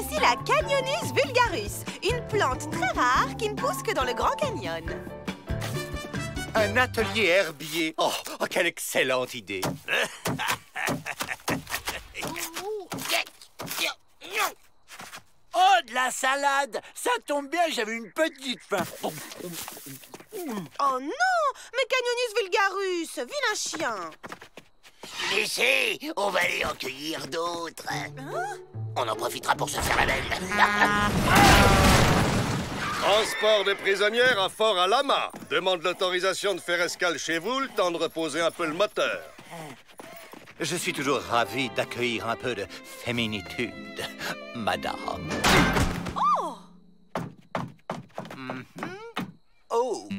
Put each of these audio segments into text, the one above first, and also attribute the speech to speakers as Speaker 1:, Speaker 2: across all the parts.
Speaker 1: Voici la Canyonus vulgarus, une plante très rare qui ne pousse que dans le Grand Canyon.
Speaker 2: Un atelier herbier. Oh, quelle excellente idée.
Speaker 3: Oh, de la salade! Ça tombe bien, j'avais une petite faim.
Speaker 1: Oh non! Mais Canyonus vulgarus, vilain chien!
Speaker 4: Laissez, on va aller en cueillir d'autres. On en profitera pour se faire la belle.
Speaker 5: Transport des prisonnières à Fort Alama. Demande l'autorisation de faire escale chez vous, le temps de reposer un peu le moteur.
Speaker 2: Je suis toujours ravi d'accueillir un peu de féminitude, madame.
Speaker 1: Oh!
Speaker 2: Oh!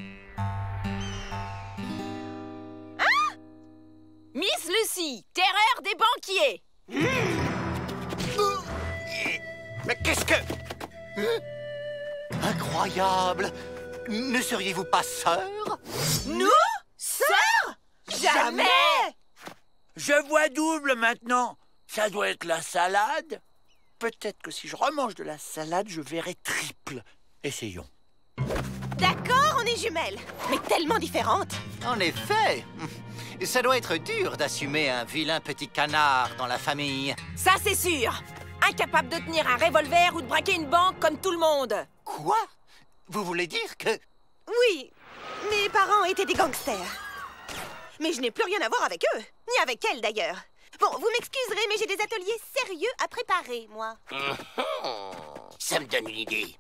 Speaker 6: Miss Lucy, terreur des banquiers.
Speaker 2: Mais qu'est-ce que... Incroyable! Ne seriez-vous pas sœur?
Speaker 1: Nous? Sœur? Jamais!
Speaker 3: Je vois double maintenant. Ça doit être la salade. Peut-être que si je remange de la salade, je verrai triple. Essayons.
Speaker 1: D'accord, on est jumelles, mais tellement différentes.
Speaker 2: En effet! Ça doit être dur d'assumer un vilain petit canard dans la famille.
Speaker 6: Ça, c'est sûr. Incapable de tenir un revolver ou de braquer une banque comme tout le monde.
Speaker 2: Quoi? Vous voulez dire que...
Speaker 1: Oui, mes parents étaient des gangsters. Mais je n'ai plus rien à voir avec eux, ni avec elle d'ailleurs. Bon, vous m'excuserez, mais j'ai des ateliers sérieux à préparer, moi.
Speaker 4: Ça me donne une idée.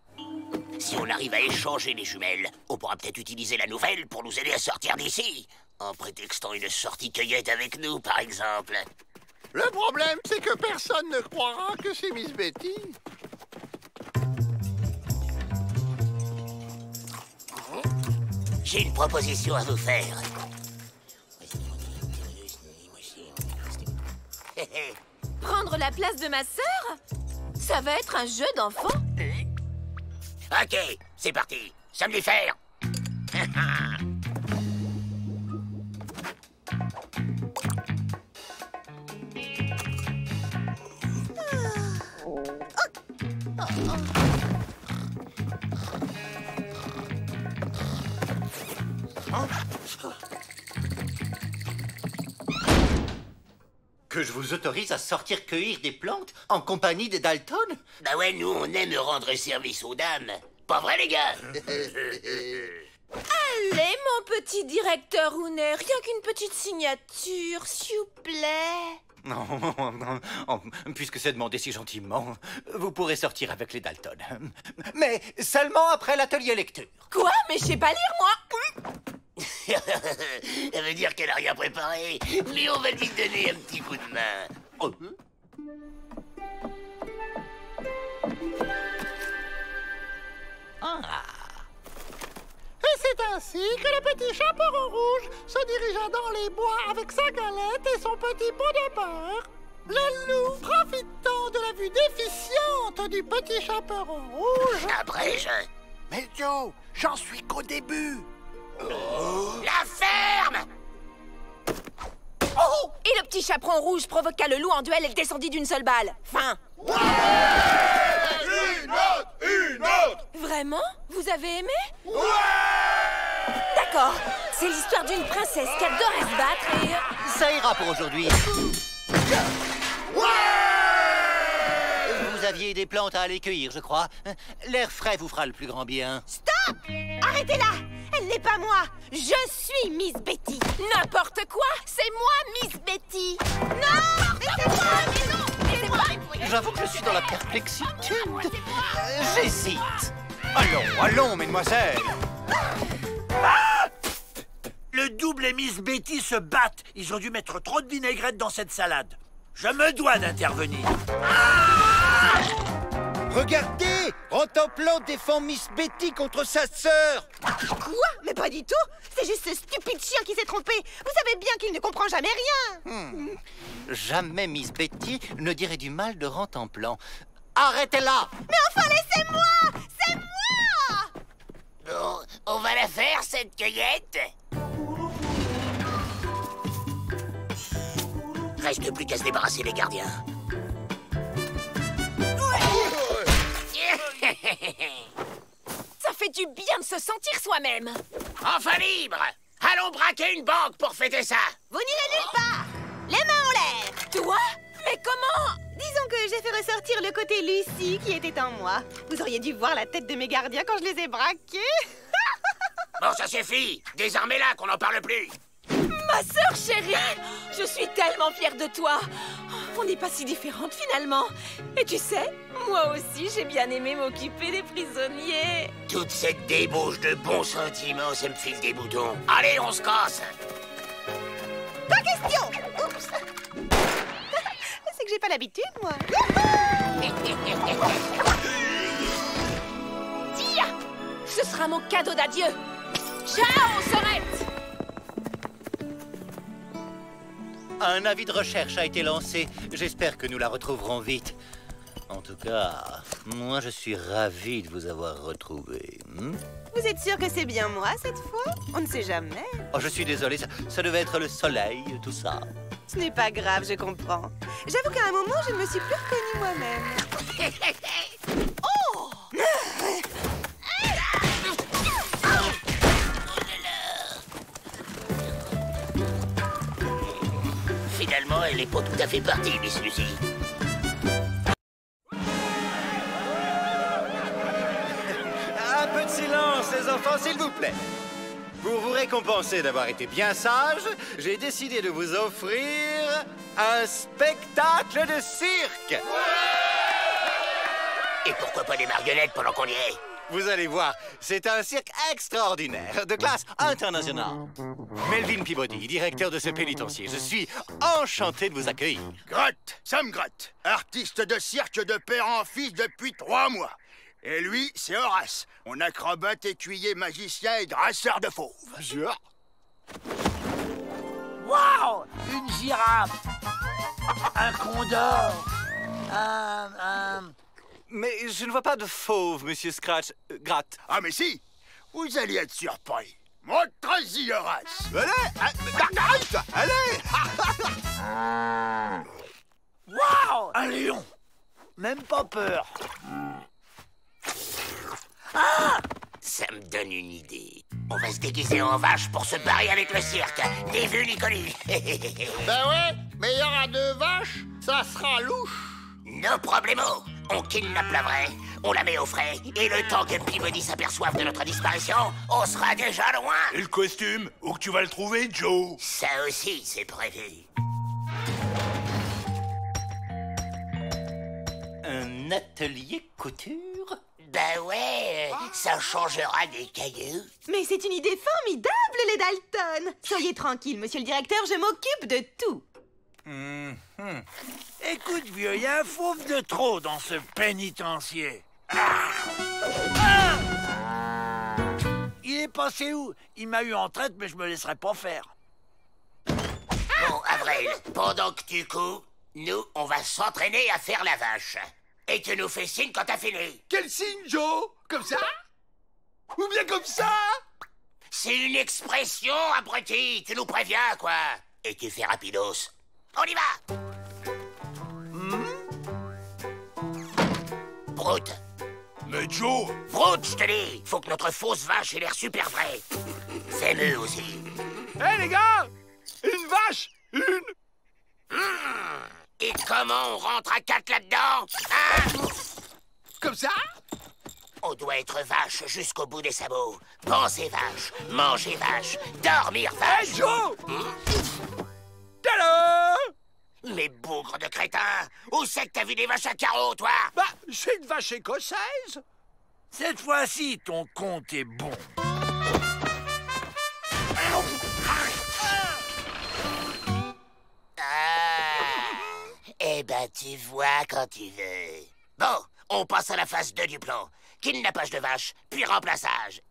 Speaker 4: Si on arrive à échanger les jumelles, on pourra peut-être utiliser la nouvelle pour nous aider à sortir d'ici. En prétextant une sortie cueillette avec nous, par exemple.
Speaker 7: Le problème, c'est que personne ne croira que c'est Miss Betty.
Speaker 4: J'ai une proposition à vous faire.
Speaker 6: Prendre la place de ma sœur? Ça va être un jeu d'enfant?
Speaker 4: Ok, c'est parti. Somnifère.
Speaker 2: Que je vous autorise à sortir cueillir des plantes en compagnie des Dalton?
Speaker 4: Bah ouais, nous, on aime rendre service aux dames. Pas vrai, les gars?
Speaker 6: Allez, mon petit directeur Hooner, rien qu'une petite signature, s'il vous plaît.
Speaker 2: Non, puisque c'est demandé si gentiment, vous pourrez sortir avec les Dalton. Mais seulement après l'atelier lecture.
Speaker 6: Quoi? Mais je sais pas lire, moi.
Speaker 4: Elle veut dire qu'elle a rien préparé, mais on va lui donner un petit coup de main. Oh.
Speaker 7: Et c'est ainsi que le petit chaperon rouge se dirigea dans les bois avec sa galette et son petit pot de beurre. Le loup, profitant de la vue déficiente du petit chaperon rouge...
Speaker 4: Après,
Speaker 7: Mais Joe, j'en suis qu'au début.
Speaker 4: La ferme!
Speaker 6: Oh! Et le petit chaperon rouge provoqua le loup en duel et le descendit d'une seule balle. Fin.
Speaker 5: Une autre!
Speaker 6: Vraiment? Vous avez aimé? D'accord. C'est l'histoire d'une princesse qui adorait se battre et...
Speaker 2: Ça ira pour aujourd'hui. Vous aviez des plantes à aller cueillir, je crois. L'air frais vous fera le plus grand bien.
Speaker 1: Stop! Arrêtez-la! Elle n'est pas moi! Je suis Miss Betty!
Speaker 6: N'importe quoi! C'est moi, Miss Betty!
Speaker 1: Non! Mais c'est moi! Mais non! Mais c'est moi!
Speaker 2: J'avoue que je suis dans la perplexitude. J'hésite. Allons, mesdemoiselles.
Speaker 3: Le double et Miss Betty se battent. Ils ont dû mettre trop de vinaigrette dans cette salade. Je me dois d'intervenir.
Speaker 2: Regardez! Rentemplant défend Miss Betty contre sa sœur.
Speaker 1: Quoi? Mais pas du tout! C'est juste ce stupide chien qui s'est trompé! Vous savez bien qu'il ne comprend jamais rien!
Speaker 2: Jamais Miss Betty ne dirait du mal de Rentemplant. Arrêtez-la!
Speaker 1: Mais enfin, laissez-moi! C'est moi!
Speaker 4: Bon, on va la faire, cette cueillette. Reste plus qu'à se débarrasser des gardiens.
Speaker 6: du bien de se sentir soi-même.
Speaker 4: Enfin libre! Allons braquer une banque pour fêter ça!
Speaker 1: Vous n'irez nulle part. Les mains en l'air.
Speaker 6: Toi? Mais comment?
Speaker 1: Disons que j'ai fait ressortir le côté Lucie qui était en moi. Vous auriez dû voir la tête de mes gardiens quand je les ai braqués.
Speaker 4: Bon, ça suffit! Désarmez-la, qu'on n'en parle plus!
Speaker 6: Ma sœur chérie! Je suis tellement fière de toi. On n'est pas si différentes finalement. Et tu sais, moi aussi j'ai bien aimé m'occuper des prisonniers.
Speaker 4: Toute cette débauche de bons sentiments, ça me file des boutons. Allez, on se casse!
Speaker 1: Pas question. Oups. C'est que j'ai pas l'habitude, moi.
Speaker 6: Tiens! Ce sera mon cadeau d'adieu. Ciao, sœurette!
Speaker 2: Un avis de recherche a été lancé. J'espère que nous la retrouverons vite. En tout cas, moi je suis ravi de vous avoir retrouvé.
Speaker 1: Vous êtes sûr que c'est bien moi cette fois? On ne sait jamais.
Speaker 2: Oh, je suis désolé, ça devait être le soleil, tout ça.
Speaker 1: Ce n'est pas grave, je comprends. J'avoue qu'à un moment, je ne me suis plus reconnue moi-même. Oh!
Speaker 4: Finalement, elle est pas tout à fait partie, Miss Lucie.
Speaker 2: Un peu de silence, les enfants, s'il vous plaît. Pour vous récompenser d'avoir été bien sage, j'ai décidé de vous offrir un spectacle de cirque.
Speaker 4: Et pourquoi pas des marionnettes pendant qu'on y est?
Speaker 2: Vous allez voir, c'est un cirque extraordinaire, de classe internationale. Melvin Peabody, directeur de ce pénitencier, je suis enchanté de vous accueillir.
Speaker 3: Gratte, Sam Gratte, artiste de cirque de père en fils depuis 3 mois. Et lui, c'est Horace, mon acrobate, écuyer, magicien et drasseur de fauves. Waouh! Une girafe! Un condor!
Speaker 2: Mais je ne vois pas de fauve, monsieur Scratch. Gratte.
Speaker 3: Ah mais si! Vous allez être surpris. Montre-y, Horace!
Speaker 2: Allez!
Speaker 3: Waouh! Un lion! Même pas peur.
Speaker 4: Ça me donne une idée. On va se déguiser en vache pour se barrer avec le cirque. Ni vu ni connu.
Speaker 7: Ben ouais, mais il y aura 2 vaches, ça sera louche.
Speaker 4: No problemo. On kidnappe la vraie, on la met au frais, et le temps que Peabody s'aperçoive de notre disparition, on sera déjà loin.
Speaker 3: Et le costume? Où que tu vas le trouver, Joe?
Speaker 4: Ça aussi, c'est prévu.
Speaker 2: Un atelier couture?
Speaker 4: Ben ouais, ça changera des cailloux.
Speaker 1: Mais c'est une idée formidable, les Dalton. Soyez tranquille, monsieur le directeur, je m'occupe de tout.
Speaker 3: Écoute, vieux, il y a un fauve de trop dans ce pénitencier. Il est passé où? Il m'a eu en traite, mais je me laisserai pas faire.
Speaker 4: Bon, Avril, pendant que tu couds, nous, on va s'entraîner à faire la vache. Et tu nous fais signe quand t'as fini.
Speaker 3: Quel signe, Joe? Comme ça? Ou bien comme ça?
Speaker 4: C'est une expression, abruti. Tu nous préviens, quoi. Et tu fais rapidos. On y va. Brute.
Speaker 3: Mais Joe!
Speaker 4: Brute, je te dis. Faut que notre fausse vache ait l'air super vraie. Fais-le aussi.
Speaker 3: Hé, les gars! Une vache!
Speaker 4: Et comment on rentre à 4 là-dedans? Hein?
Speaker 3: Comme ça?
Speaker 4: On doit être vache jusqu'au bout des sabots. Penser vache, manger vache, dormir vache.
Speaker 3: Hey, Joe! Tada!
Speaker 4: Mais bougre de crétin! Où c'est que t'as vu des vaches à carreaux, toi?
Speaker 3: Bah, c'est une vache écossaise. Cette fois-ci, ton compte est bon.
Speaker 4: Eh ben, tu vois quand tu veux. Bon, on passe à la phase 2 du plan. Kidnappage de vache, puis remplaçage.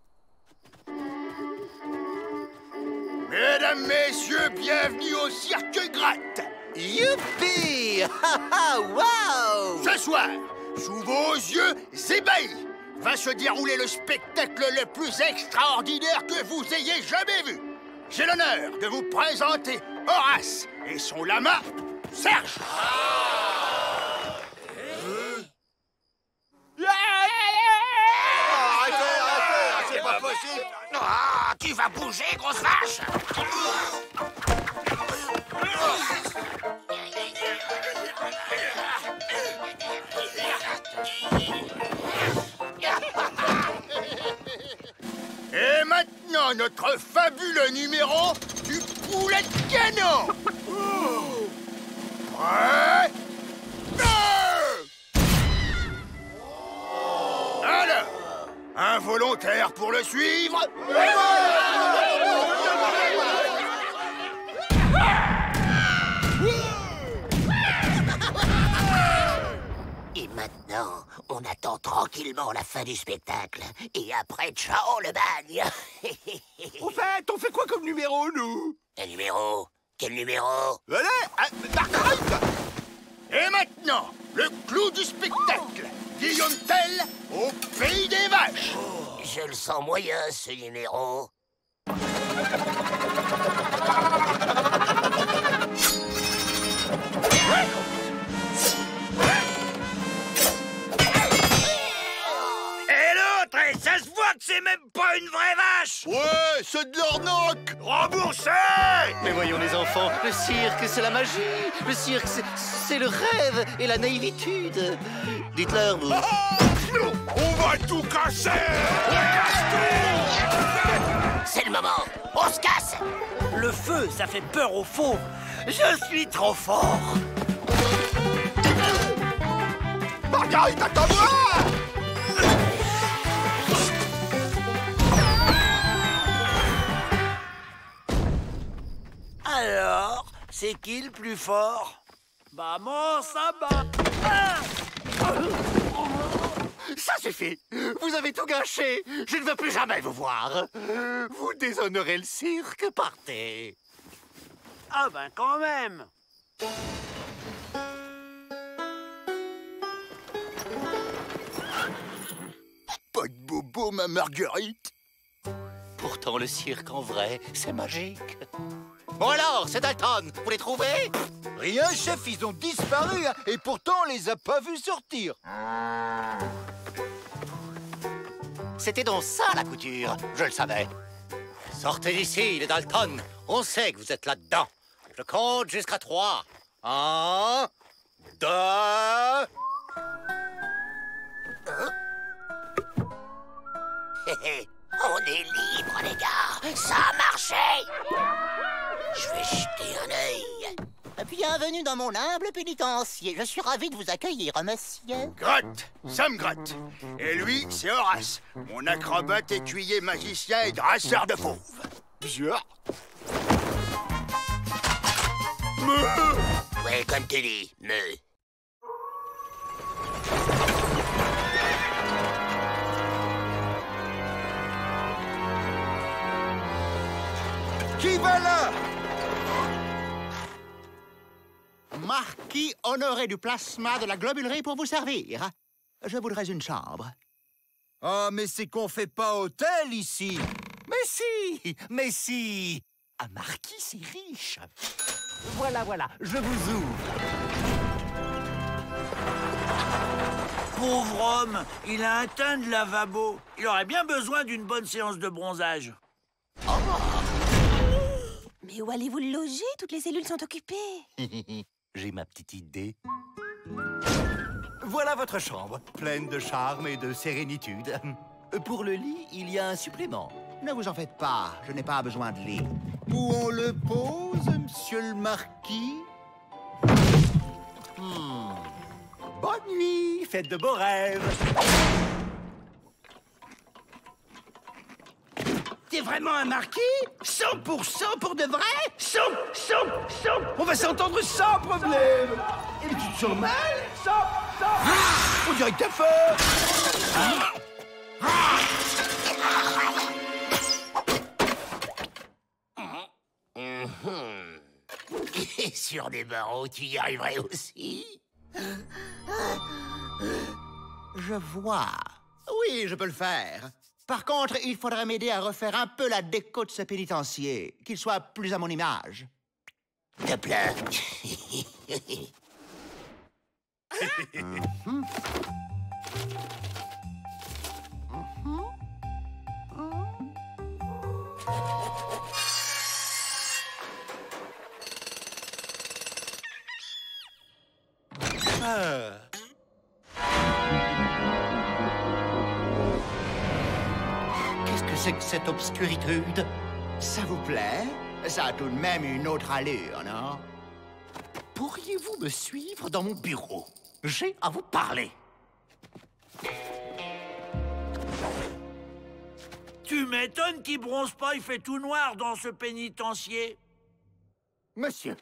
Speaker 3: Mesdames, messieurs, bienvenue au Cirque Gratte.
Speaker 2: Youpi! Wow!
Speaker 3: Ce soir, sous vos yeux ébahis, va se dérouler le spectacle le plus extraordinaire que vous ayez jamais vu. J'ai l'honneur de vous présenter Horace et son lama, Serge.
Speaker 4: Ah, tu vas bouger, grosse vache!
Speaker 3: Et maintenant, notre fabuleux numéro du poulet de canon. Prêt? Alors, un volontaire pour le suivre?
Speaker 4: Et maintenant, on attend tranquillement la fin du spectacle. Et après, ciao le bagne.
Speaker 3: Au fait, on fait quoi comme numéro, nous?
Speaker 4: Un numéro? Quel numéro?
Speaker 3: Allez, Marguerite! Et maintenant, le clou du spectacle. Guillaume Tell au pays des vaches.
Speaker 4: Je le sens moyen, ce numéro.
Speaker 3: Et l'autre, ça se voit que c'est même pas une vraie vache. Ouais, c'est de l'arnaque. Remboursé.
Speaker 2: Mais voyons les enfants, le cirque, c'est la magie. Le cirque, c'est le rêve et la naïvitude. Dites-leur, vous.
Speaker 3: On va tout casser. On casse tout.
Speaker 4: C'est le moment. On se casse.
Speaker 8: Le feu, ça fait peur aux faux. Je suis trop fort.
Speaker 3: Marguerite, attends-moi.
Speaker 8: Alors, c'est qui le plus fort? Maman, ça bat. Ah!
Speaker 2: Ça suffit. Vous avez tout gâché. Je ne veux plus jamais vous voir. Vous déshonorez le cirque. Partez.
Speaker 8: Ah ben quand même.
Speaker 3: Pas de bobo, ma Marguerite.
Speaker 2: Pourtant, le cirque en vrai, c'est magique. Bon alors, c'est Dalton. Vous les trouvez?
Speaker 3: Rien, chef, ils ont disparu, hein, et pourtant on les a pas vus sortir.
Speaker 2: C'était donc ça, la couture. Je le savais. Sortez d'ici, les Dalton. On sait que vous êtes là-dedans. Je compte jusqu'à 3. 1, 2...
Speaker 4: On est libre, les gars. Ça a marché. Je vais jeter un œil.
Speaker 9: Bienvenue dans mon humble pénitencier. Je suis ravi de vous accueillir, monsieur.
Speaker 3: Grotte, Sam Grotte. Et lui, c'est Horace, mon acrobate, écuyer, magicien et drasseur de fauves.
Speaker 4: Ouais, comme tu dis, me.
Speaker 3: Qui va là?
Speaker 9: Marquis honoré du plasma de la globulerie pour vous servir. Je voudrais une chambre.
Speaker 3: Ah, mais c'est qu'on fait pas hôtel ici.
Speaker 2: Mais si. Un marquis, c'est riche.
Speaker 8: Voilà, je vous ouvre. Pauvre homme, il a un teint de lavabo. Il aurait bien besoin d'une bonne séance de bronzage.
Speaker 1: Mais où allez-vous le loger? Toutes les cellules sont occupées.
Speaker 2: J'ai ma petite idée. Voilà votre chambre, pleine de charme et de sérénitude. Pour le lit, il y a un supplément.
Speaker 9: Ne vous en faites pas, je n'ai pas besoin de lit.
Speaker 3: Où on le pose, monsieur le marquis?
Speaker 2: Bonne nuit, faites de beaux rêves.
Speaker 8: T'es vraiment un marquis? 100% pour de vrai? 100! On va s'entendre sans problème! Et tu te sens mal? 100! On dirait que t'as faim!
Speaker 4: Et sur des barreaux, tu y arriverais aussi?
Speaker 9: Je vois. Oui, je peux le faire. Par contre, il faudrait m'aider à refaire un peu la déco de ce pénitencier, qu'il soit plus à mon image.
Speaker 4: Te plains.
Speaker 9: Qu'est-ce que c'est que cette obscuritude? Ça vous plaît? Ça a tout de même une autre allure, non? Pourriez-vous me suivre dans mon bureau? J'ai à vous parler.
Speaker 10: Tu m'étonnes qu'il bronze pas, il fait tout noir dans ce pénitencier.
Speaker 9: Monsieur,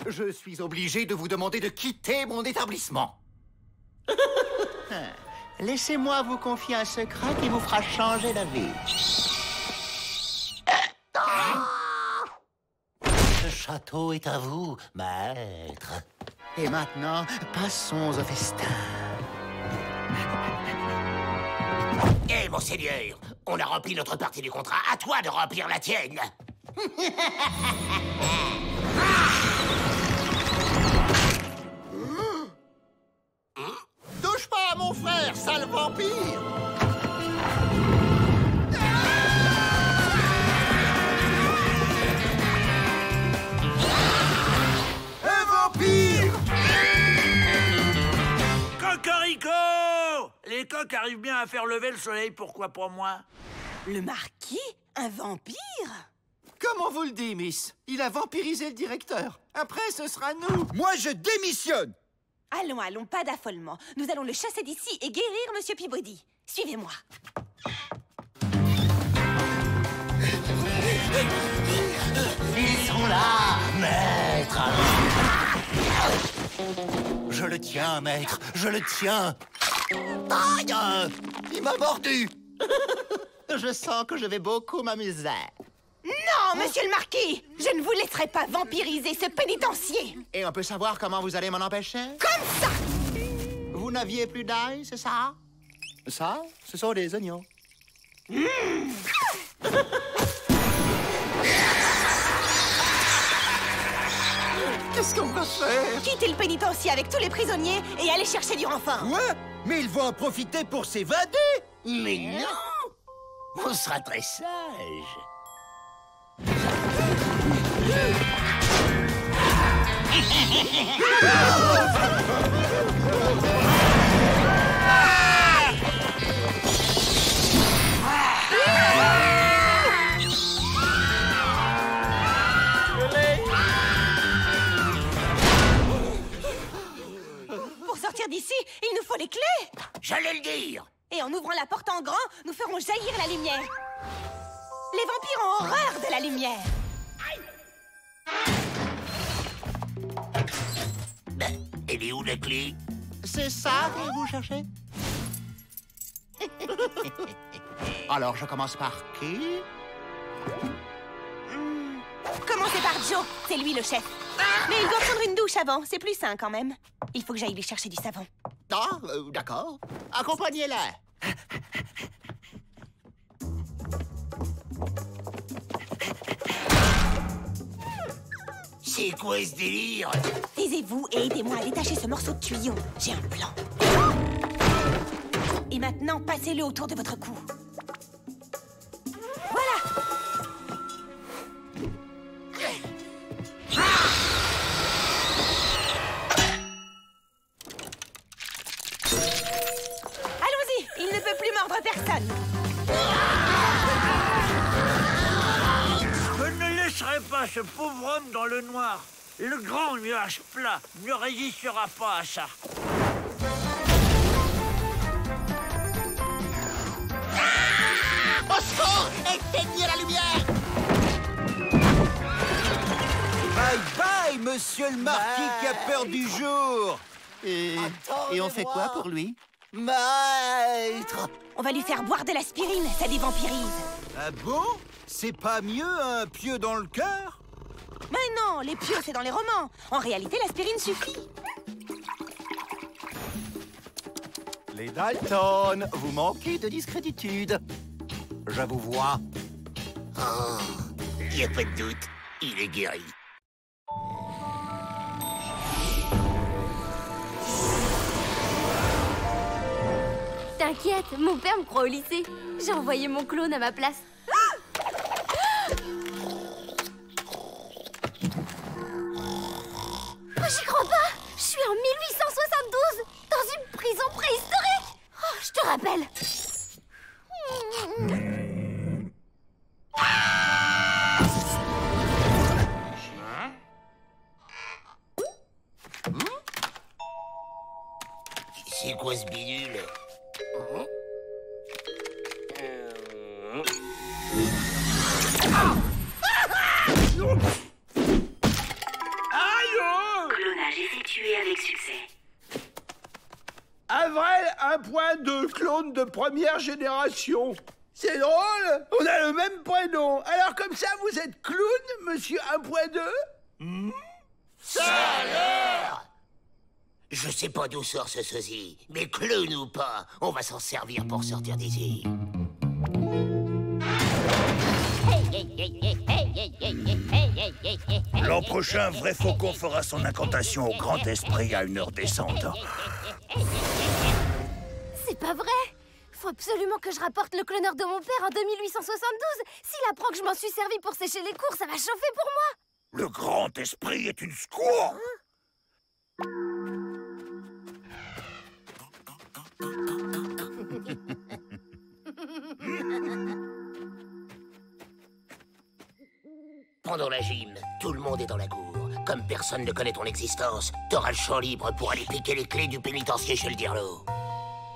Speaker 9: je suis obligé de vous demander de quitter mon établissement. Laissez-moi vous confier un secret qui vous fera changer d'avis. Ce château est à vous, maître. Et maintenant, passons au festin.
Speaker 4: Eh, monseigneur, on a rempli notre partie du contrat. À toi de remplir la tienne.
Speaker 9: Touche pas à mon frère, sale vampire!
Speaker 10: Un vampire! Cocorico! Les coqs arrivent bien à faire lever le soleil, pourquoi pas moi?
Speaker 1: Le marquis? Un vampire?
Speaker 8: Comment vous le dites, Miss? Il a vampirisé le directeur. Après, ce sera nous.
Speaker 11: Moi, je démissionne!
Speaker 1: Allons, allons, pas d'affolement. Nous allons le chasser d'ici et guérir Monsieur Peabody. Suivez-moi.
Speaker 9: Ils sont là, maître! Je le tiens, maître, je le tiens! Aïe! Il m'a mordu! Je sens que je vais beaucoup m'amuser.
Speaker 1: Non, monsieur le marquis! Je ne vous laisserai pas vampiriser ce pénitencier!
Speaker 9: Et on peut savoir comment vous allez m'en empêcher?
Speaker 1: Comme ça!
Speaker 9: Vous n'aviez plus d'ail, c'est ça? Ça, ce sont des oignons.
Speaker 8: Qu'est-ce qu'on va faire?
Speaker 1: Quittez le pénitencier avec tous les prisonniers et allez chercher du renfort!
Speaker 11: Ouais, mais ils vont en profiter pour s'évader!
Speaker 4: Mais non! On sera très sage.
Speaker 1: Pour sortir d'ici, il nous faut les clés!
Speaker 4: J'allais le dire.
Speaker 1: Et en ouvrant la porte en grand, nous ferons jaillir la lumière. Les vampires ont horreur de la lumière.
Speaker 4: Ben, elle est où la clé?
Speaker 9: C'est ça que vous cherchez? Alors, je commence par qui?
Speaker 1: Commencez par Joe, c'est lui le chef. Mais il doit prendre une douche avant, c'est plus sain quand même. Il faut que j'aille lui chercher du savon.
Speaker 9: Ah, d'accord. Accompagnez-la.
Speaker 4: C'est quoi ce délire?
Speaker 1: Taisez-vous et aidez-moi à détacher ce morceau de tuyau. J'ai un plan. Et maintenant, passez-le autour de votre cou. Voilà! Allons-y! Il ne peut plus mordre personne.
Speaker 10: Je ne laisserai pas ce pauvre homme dans le noir. Le grand nuage plat ne résistera pas à ça.
Speaker 9: Au secours! Éteignez la lumière!
Speaker 11: Bye bye, monsieur le marquis qui a peur du jour!
Speaker 8: Et on fait quoi pour lui?
Speaker 9: Maître!
Speaker 1: On va lui faire boire de l'aspirine, ça dévampirise.
Speaker 11: Ah bon? C'est pas mieux un pieu dans le cœur?
Speaker 1: Mais non, les pieux, c'est dans les romans. En réalité, l'aspirine suffit.
Speaker 9: Les Dalton, vous manquez de discréditude. Je vous vois.
Speaker 4: Oh, y a pas de doute, il est guéri.
Speaker 12: T'inquiète, mon père me croit au lycée. J'ai envoyé mon clone à ma place. Oh, j'y crois pas! Je suis en 1872! rappelle.
Speaker 4: C'est quoi ce bidule?
Speaker 13: Clonage effectué avec succès.
Speaker 8: Avrel 1.2, clone de première génération. C'est drôle, on a le même prénom. Alors comme ça, vous êtes clown, monsieur 1.2?
Speaker 4: Ça a l'air! Je sais pas d'où sort ce sosie, mais clown ou pas, on va s'en servir pour sortir d'ici.
Speaker 10: L'an prochain, Vrai Faucon fera son incantation au grand esprit à une heure décente.
Speaker 12: C'est pas vrai. Faut absolument que je rapporte le cloneur de mon père en 2872. S'il apprend que je m'en suis servi pour sécher les cours, ça va chauffer pour moi.
Speaker 10: Le grand esprit est une scourge.
Speaker 4: Pendant la gym, tout le monde est dans la cour. Comme personne ne connaît ton existence, t'auras le champ libre pour aller piquer les clés du pénitencier chez le Dirlo.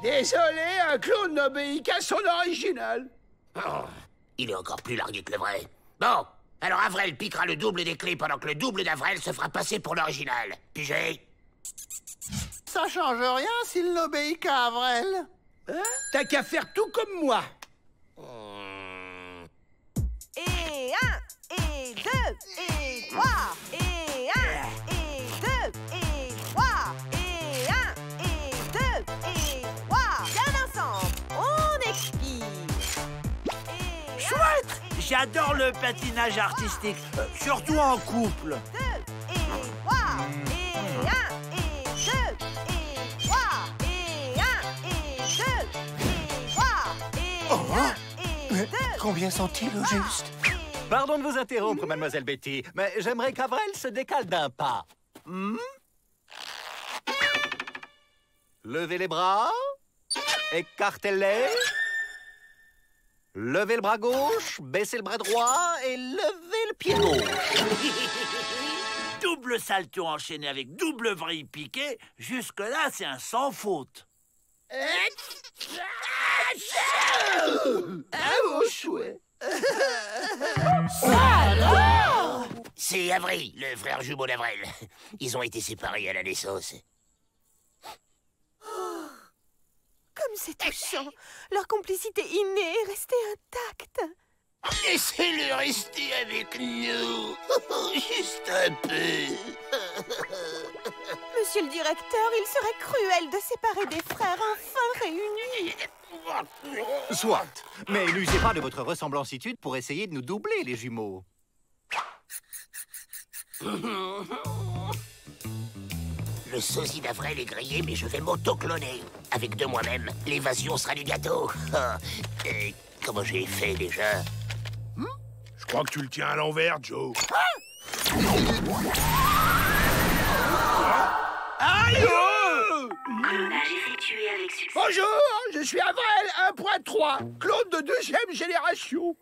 Speaker 8: Désolé, un clone n'obéit qu'à son original.
Speaker 4: Oh, il est encore plus largué que le vrai. Bon, alors Avrel piquera le double des clés pendant que le double d'Avrel se fera passer pour l'original. Pigé?
Speaker 7: Ça change rien s'il n'obéit qu'à Avrel.
Speaker 8: Hein? T'as qu'à faire tout comme moi.
Speaker 1: Et 1, et 2, et 3, et 1, et 2, et 3, et 1, et 2, et 3. Bien ensemble, on expire.
Speaker 10: Chouette! J'adore le patinage artistique, surtout en couple.
Speaker 1: 2, et 3, et 1, et 2, et 3, et 1, et 2, et 3, et 1, et 2.
Speaker 9: Combien sont-ils au juste?
Speaker 2: Pardon de vous interrompre, mademoiselle Betty, mais j'aimerais qu'Avrel se décale d'un pas. Levez les bras. Écartez-les. Levez le bras gauche, baissez le bras droit et levez le pied gauche.
Speaker 10: Double salto enchaîné avec double vrille piquée, jusque-là, c'est un sans faute.
Speaker 8: mon chouette.
Speaker 4: Ça alors! C'est Avril, le frère jumeau d'Avril. Ils ont été séparés à la naissance.
Speaker 1: Comme c'est touchant. Leur complicité innée est restée intacte.
Speaker 4: Laissez-le rester avec nous. Juste un peu.
Speaker 1: Monsieur le directeur, il serait cruel de séparer des frères enfin réunis.
Speaker 2: Soit, mais n'usez pas de votre ressemblancitude pour essayer de nous doubler, les jumeaux.
Speaker 4: Le sosie d'Avril est grillé, mais je vais m'auto-cloner. Avec de moi-même, l'évasion sera du gâteau. Et comment j'ai fait déjà?
Speaker 5: Je crois que tu le tiens à l'envers, Joe.
Speaker 8: Aïe!
Speaker 13: Clonage effectué avec succès.
Speaker 8: Bonjour, je suis Avrel 1.3, clone de deuxième génération.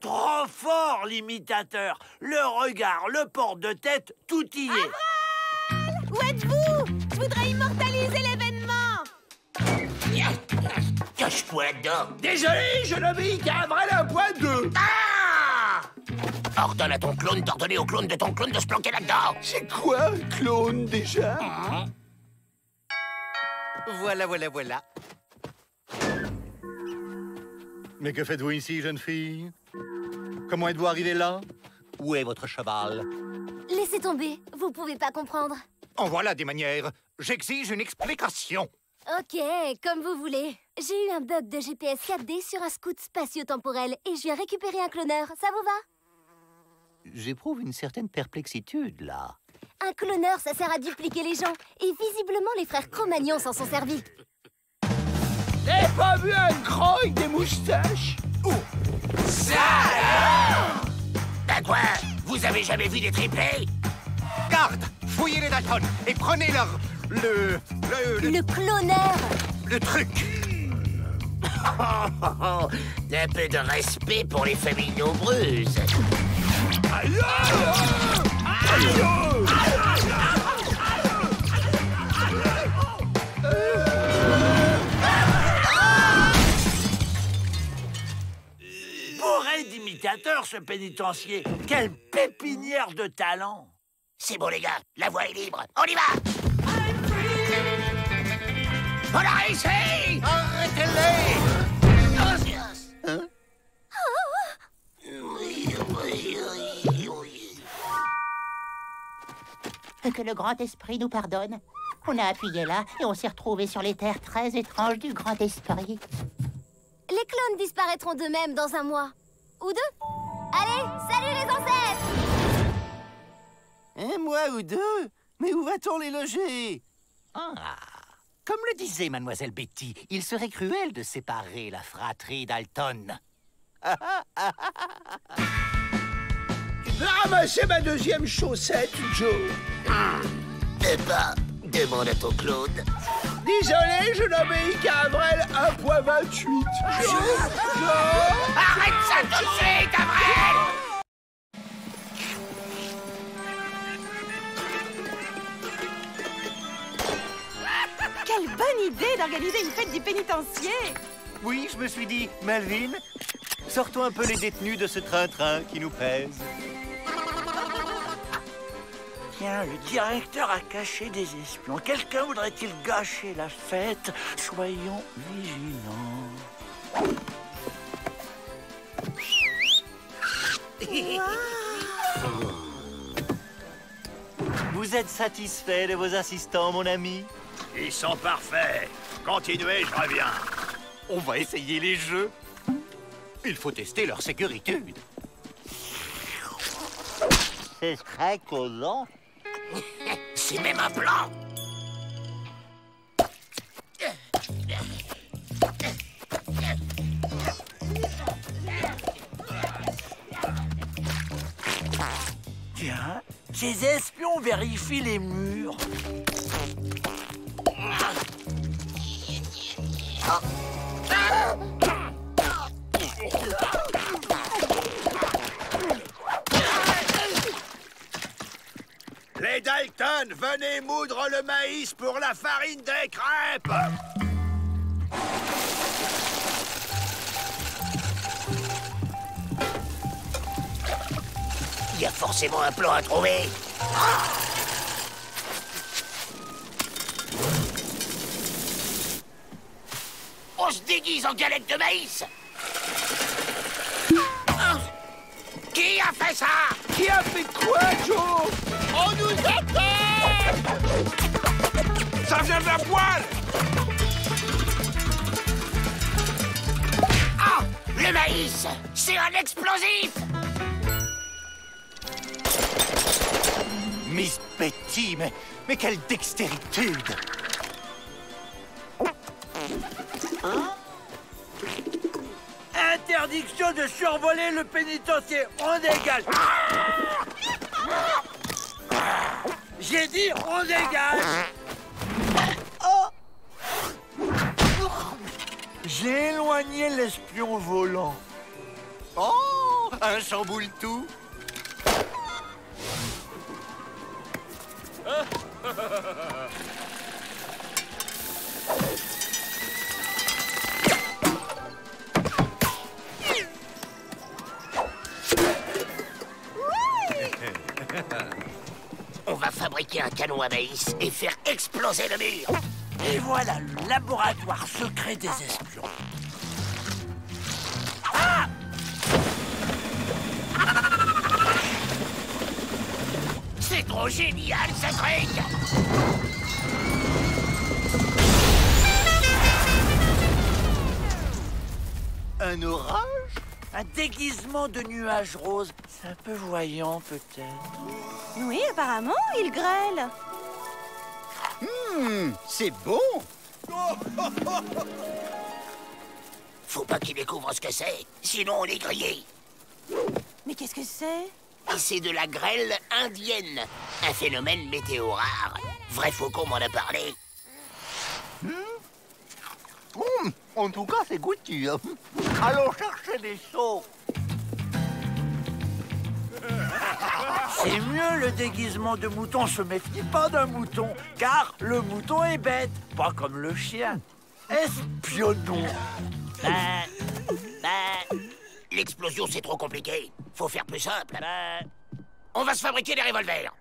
Speaker 10: Trop fort, l'imitateur. Le regard, le port de tête, tout y est.
Speaker 1: Avril! Où êtes-vous? Je voudrais immortaliser l'événement.
Speaker 4: Cache-toi là-dedans.
Speaker 8: Désolé, je n'obéis qu'à Avrel 1.2.
Speaker 4: Ordonne à ton clone d'ordonner au clone de ton clone de se planquer là-dedans.
Speaker 8: C'est quoi un clone, déjà?
Speaker 2: Voilà. Mais que faites-vous ici, jeune fille? Comment êtes-vous arrivée là? Où est votre cheval?
Speaker 12: Laissez tomber, vous pouvez pas comprendre.
Speaker 9: En voilà des manières. J'exige une explication.
Speaker 12: Ok, comme vous voulez. J'ai eu un bug de GPS 4D sur un scout spatio-temporel et je viens récupérer un cloneur. Ça vous va?
Speaker 2: J'éprouve une certaine perplexitude, là.
Speaker 12: Un cloneur, ça sert à dupliquer les gens. Et visiblement, les frères Cro-Magnon s'en sont servis.
Speaker 8: T'avais pas vu un grand avec des moustaches?
Speaker 4: Ça alors! Ben quoi? Vous avez jamais vu des triplés?
Speaker 9: Garde! Fouillez les Dalton et prenez leur... Le
Speaker 12: cloneur!
Speaker 9: Le truc!
Speaker 4: Un peu de respect pour les familles nombreuses.
Speaker 10: Bourré d'imitateurs, ce pénitencier. Quelle pépinière de talent.
Speaker 4: C'est bon, les gars, la voie est libre. On y va! On a réussi!
Speaker 3: Arrêtez-les!
Speaker 4: Hein?
Speaker 14: Que le grand esprit nous pardonne. On a appuyé là et on s'est retrouvé sur les terres très étranges du grand esprit.
Speaker 12: Les clones disparaîtront d'eux-mêmes dans un mois. Ou deux. Allez, salut les ancêtres!
Speaker 11: Un mois ou deux? Mais où va-t-on les loger?
Speaker 9: Ah, comme le disait Mademoiselle Betty, il serait cruel de séparer la fratrie Dalton.
Speaker 8: Tu peux ramasser ma deuxième chaussette, Joe?
Speaker 4: Bah, demande à ton clone.
Speaker 8: Désolé, je n'obéis qu'à Avrel 1.28.
Speaker 4: Arrête ça tout de suite, Avrel!
Speaker 1: Quelle bonne idée d'organiser une fête du pénitencier!
Speaker 2: Oui, je me suis dit, Malvin, sortons un peu les détenus de ce train-train qui nous pèse.
Speaker 10: Tiens, le directeur a caché des espions. Quelqu'un voudrait-il gâcher la fête? Soyons vigilants.
Speaker 2: Vous êtes satisfait de vos assistants, mon ami?
Speaker 3: Ils sont parfaits. Continuez, je reviens.
Speaker 9: On va essayer les jeux. Il faut tester leur sécurité.
Speaker 2: C'est très collant.
Speaker 4: C'est même un plan.
Speaker 10: Tiens, ces espions vérifient les murs.
Speaker 3: Les Dalton, venez moudre le maïs pour la farine des crêpes.
Speaker 4: Il y a forcément un plan à trouver. On se déguise en galette de maïs. Qui a fait ça?
Speaker 8: Qui a fait quoi, Joe?
Speaker 3: On nous attaque!
Speaker 8: Ça vient de la poêle!
Speaker 4: Ah! Le maïs! C'est un explosif!
Speaker 9: Miss Betty, mais quelle dextéritude!
Speaker 10: Interdiction de survoler le pénitencier. On dégage. J'ai dit on dégage. Oh! J'ai éloigné l'espion volant.
Speaker 9: Oh! Un chamboule-tout!
Speaker 4: On va fabriquer un canon à maïs et faire exploser le mur.
Speaker 10: Et voilà le laboratoire secret des espions. Ah!
Speaker 4: C'est trop génial, ce truc!
Speaker 2: Un orage?
Speaker 10: Un déguisement de nuages roses. C'est un peu voyant, peut-être.
Speaker 1: Oui, apparemment, il grêle.
Speaker 8: C'est bon.
Speaker 4: Faut pas qu'ils découvrent ce que c'est, sinon on est grillé.
Speaker 1: Mais qu'est-ce que c'est?
Speaker 4: Et c'est de la grêle indienne, un phénomène météo rare. Vrai faucon m'en a parlé.
Speaker 11: En tout cas, c'est goûtu. Allons chercher des seaux.
Speaker 10: C'est mieux le déguisement de mouton. Se méfie pas d'un mouton, car le mouton est bête, pas comme le chien. Espionnons.
Speaker 4: L'explosion, c'est trop compliqué. Faut faire plus simple. On va se fabriquer des revolvers.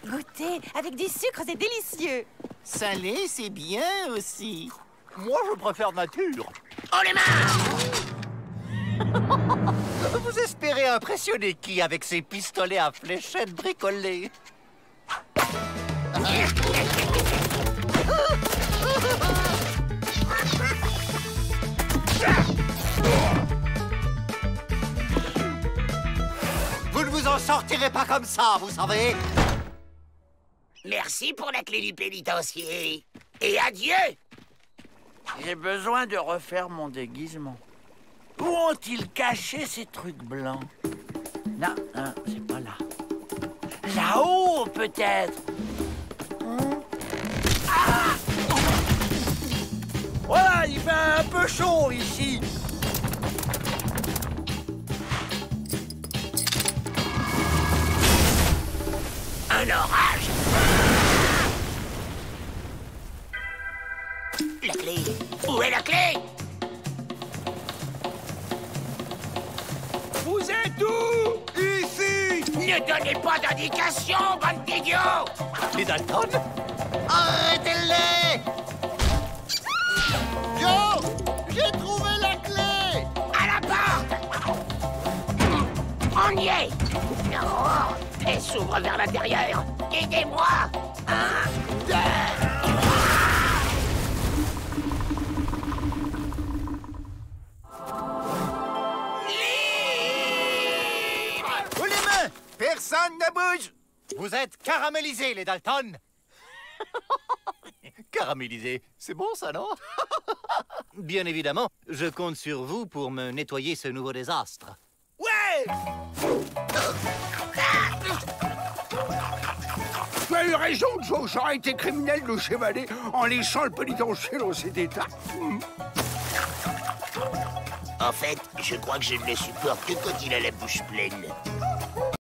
Speaker 1: Goûtez, avec du sucre, c'est délicieux.
Speaker 11: Salé, c'est bien aussi. Moi, je préfère nature.
Speaker 4: Oh, les mains!
Speaker 11: Vous espérez impressionner qui avec ces pistolets à fléchettes bricolés? Vous ne vous en sortirez pas comme ça, vous savez.
Speaker 4: Merci pour la clé du pénitencier. Et adieu!
Speaker 10: J'ai besoin de refaire mon déguisement. Où ont-ils caché ces trucs blancs? Non, non, c'est pas là. Là-haut, peut-être. Ah! Voilà, il fait un peu chaud ici.
Speaker 4: Un orage! La clé! Où est la clé?
Speaker 8: Vous êtes où? Ici!
Speaker 4: Ne donnez pas d'indication, bande d'idiots!
Speaker 11: Les Dalton? Arrêtez-les! Joe! J'ai trouvé la clé!
Speaker 4: À la porte! On y est! Oh, elle s'ouvre vers l'intérieur! Aidez-moi! 1, 2...
Speaker 11: Les mains! Personne ne bouge! Vous êtes caramélisés, les Dalton! Caramélisés, c'est bon ça, non? Bien évidemment, je compte sur vous pour me nettoyer ce nouveau désastre.
Speaker 8: Ouais! Tu as eu raison, Joe. J'aurais été criminel de chevaler en léchant le pénitencier dans cet état.
Speaker 4: En fait, je crois que je ne le supporte que quand il a la bouche pleine.